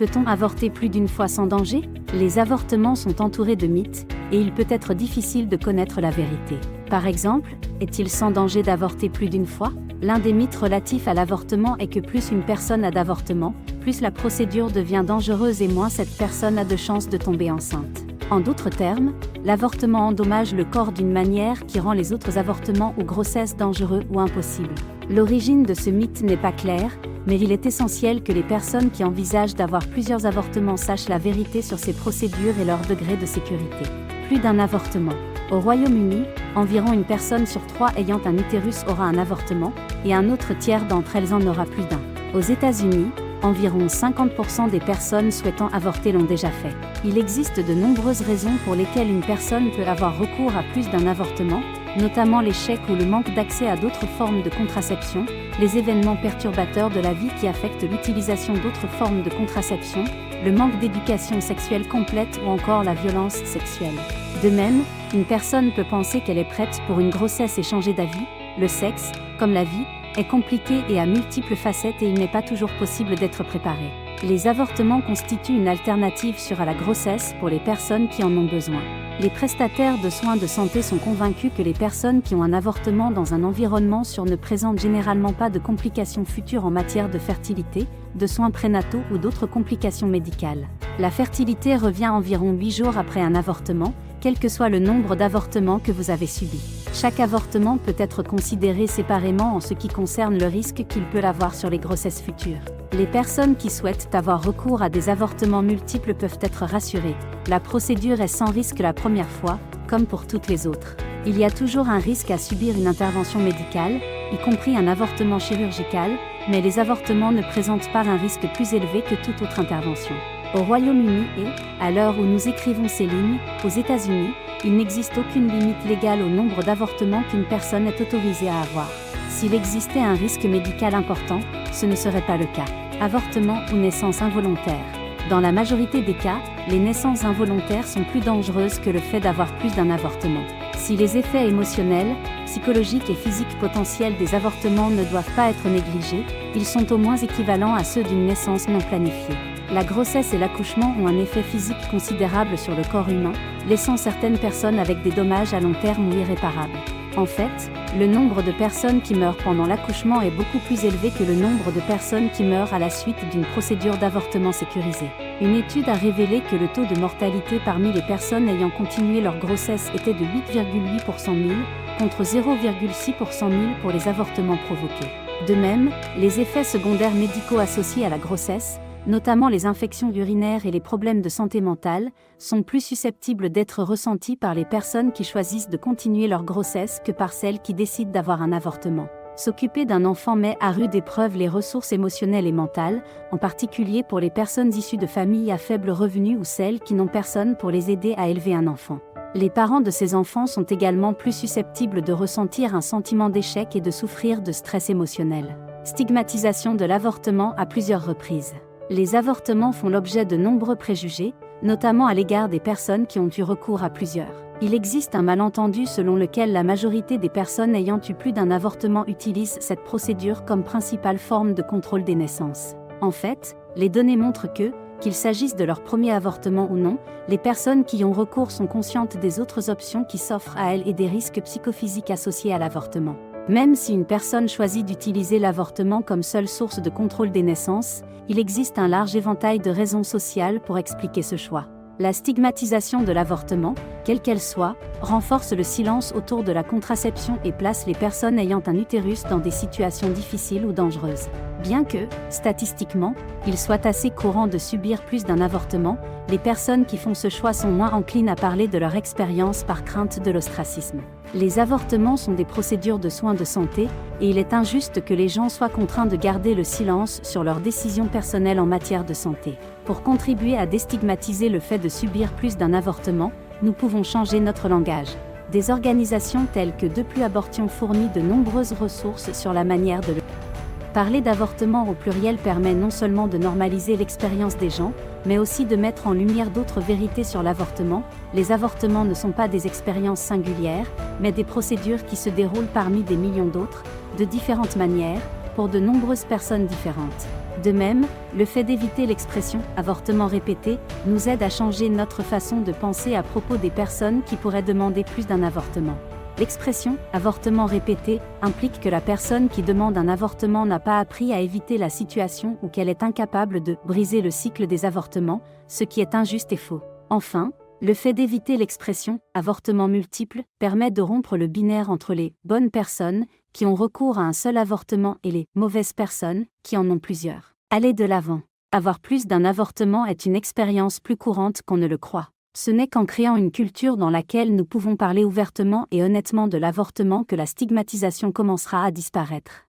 Peut-on avorter plus d'une fois sans danger? Les avortements sont entourés de mythes, et il peut être difficile de connaître la vérité. Par exemple, est-il sans danger d'avorter plus d'une fois? L'un des mythes relatifs à l'avortement est que plus une personne a d'avortements, plus la procédure devient dangereuse et moins cette personne a de chances de tomber enceinte. En d'autres termes, l'avortement endommage le corps d'une manière qui rend les autres avortements ou grossesses dangereux ou impossibles. L'origine de ce mythe n'est pas claire, mais il est essentiel que les personnes qui envisagent d'avoir plusieurs avortements sachent la vérité sur ces procédures et leur degré de sécurité. Plus d'un avortement. Au Royaume-Uni, environ une personne sur 3 ayant un utérus aura un avortement, et un autre tiers d'entre elles en aura plus d'un. Aux États-Unis, environ 50% des personnes souhaitant avorter l'ont déjà fait. Il existe de nombreuses raisons pour lesquelles une personne peut avoir recours à plus d'un avortement, notamment l'échec ou le manque d'accès à d'autres formes de contraception, les événements perturbateurs de la vie qui affectent l'utilisation d'autres formes de contraception, le manque d'éducation sexuelle complète ou encore la violence sexuelle. De même, une personne peut penser qu'elle est prête pour une grossesse et changer d'avis. Le sexe, comme la vie, est compliqué et à multiples facettes et il n'est pas toujours possible d'être préparé. Les avortements constituent une alternative sûre à la grossesse pour les personnes qui en ont besoin. Les prestataires de soins de santé sont convaincus que les personnes qui ont un avortement dans un environnement sûr ne présentent généralement pas de complications futures en matière de fertilité, de soins prénataux ou d'autres complications médicales. La fertilité revient environ 8 jours après un avortement, quel que soit le nombre d'avortements que vous avez subis. Chaque avortement peut être considéré séparément en ce qui concerne le risque qu'il peut avoir sur les grossesses futures. Les personnes qui souhaitent avoir recours à des avortements multiples peuvent être rassurées. La procédure est sans risque la première fois, comme pour toutes les autres. Il y a toujours un risque à subir une intervention médicale, y compris un avortement chirurgical, mais les avortements ne présentent pas un risque plus élevé que toute autre intervention. Au Royaume-Uni et, à l'heure où nous écrivons ces lignes, aux États-Unis, il n'existe aucune limite légale au nombre d'avortements qu'une personne est autorisée à avoir. S'il existait un risque médical important, ce ne serait pas le cas. Avortement ou naissance involontaire. Dans la majorité des cas, les naissances involontaires sont plus dangereuses que le fait d'avoir plus d'un avortement. Si les effets émotionnels, psychologiques et physiques potentiels des avortements ne doivent pas être négligés, ils sont au moins équivalents à ceux d'une naissance non planifiée. La grossesse et l'accouchement ont un effet physique considérable sur le corps humain, laissant certaines personnes avec des dommages à long terme ou irréparables. En fait, le nombre de personnes qui meurent pendant l'accouchement est beaucoup plus élevé que le nombre de personnes qui meurent à la suite d'une procédure d'avortement sécurisée. Une étude a révélé que le taux de mortalité parmi les personnes ayant continué leur grossesse était de 8,8 pour 100 000, contre 0,6 pour 100 000 pour les avortements provoqués. De même, les effets secondaires médicaux associés à la grossesse, notamment les infections urinaires et les problèmes de santé mentale, sont plus susceptibles d'être ressentis par les personnes qui choisissent de continuer leur grossesse que par celles qui décident d'avoir un avortement. S'occuper d'un enfant met à rude épreuve les ressources émotionnelles et mentales, en particulier pour les personnes issues de familles à faible revenu ou celles qui n'ont personne pour les aider à élever un enfant. Les parents de ces enfants sont également plus susceptibles de ressentir un sentiment d'échec et de souffrir de stress émotionnel. Stigmatisation de l'avortement à plusieurs reprises. Les avortements font l'objet de nombreux préjugés, notamment à l'égard des personnes qui ont eu recours à plusieurs. Il existe un malentendu selon lequel la majorité des personnes ayant eu plus d'un avortement utilisent cette procédure comme principale forme de contrôle des naissances. En fait, les données montrent que, qu'il s'agisse de leur premier avortement ou non, les personnes qui y ont recours sont conscientes des autres options qui s'offrent à elles et des risques psychophysiques associés à l'avortement. Même si une personne choisit d'utiliser l'avortement comme seule source de contrôle des naissances, il existe un large éventail de raisons sociales pour expliquer ce choix. La stigmatisation de l'avortement, quelle qu'elle soit, renforce le silence autour de la contraception et place les personnes ayant un utérus dans des situations difficiles ou dangereuses. Bien que, statistiquement, il soit assez courant de subir plus d'un avortement, les personnes qui font ce choix sont moins enclines à parler de leur expérience par crainte de l'ostracisme. Les avortements sont des procédures de soins de santé, et il est injuste que les gens soient contraints de garder le silence sur leurs décisions personnelles en matière de santé. Pour contribuer à déstigmatiser le fait de subir plus d'un avortement, nous pouvons changer notre langage. Des organisations telles que De Plus Abortion fournissent de nombreuses ressources sur la manière de le parler d'avortement au pluriel permet non seulement de normaliser l'expérience des gens, mais aussi de mettre en lumière d'autres vérités sur l'avortement. Les avortements ne sont pas des expériences singulières, mais des procédures qui se déroulent parmi des millions d'autres, de différentes manières, pour de nombreuses personnes différentes. De même, le fait d'éviter l'expression « avortement répété » nous aide à changer notre façon de penser à propos des personnes qui pourraient demander plus d'un avortement. L'expression « avortement répété » implique que la personne qui demande un avortement n'a pas appris à éviter la situation ou qu'elle est incapable de briser le cycle des avortements, ce qui est injuste et faux. Enfin, le fait d'éviter l'expression « avortement multiple » permet de rompre le binaire entre les « bonnes personnes » qui ont recours à un seul avortement et les « mauvaises personnes » qui en ont plusieurs. Aller de l'avant. Avoir plus d'un avortement est une expérience plus courante qu'on ne le croit. Ce n'est qu'en créant une culture dans laquelle nous pouvons parler ouvertement et honnêtement de l'avortement que la stigmatisation commencera à disparaître.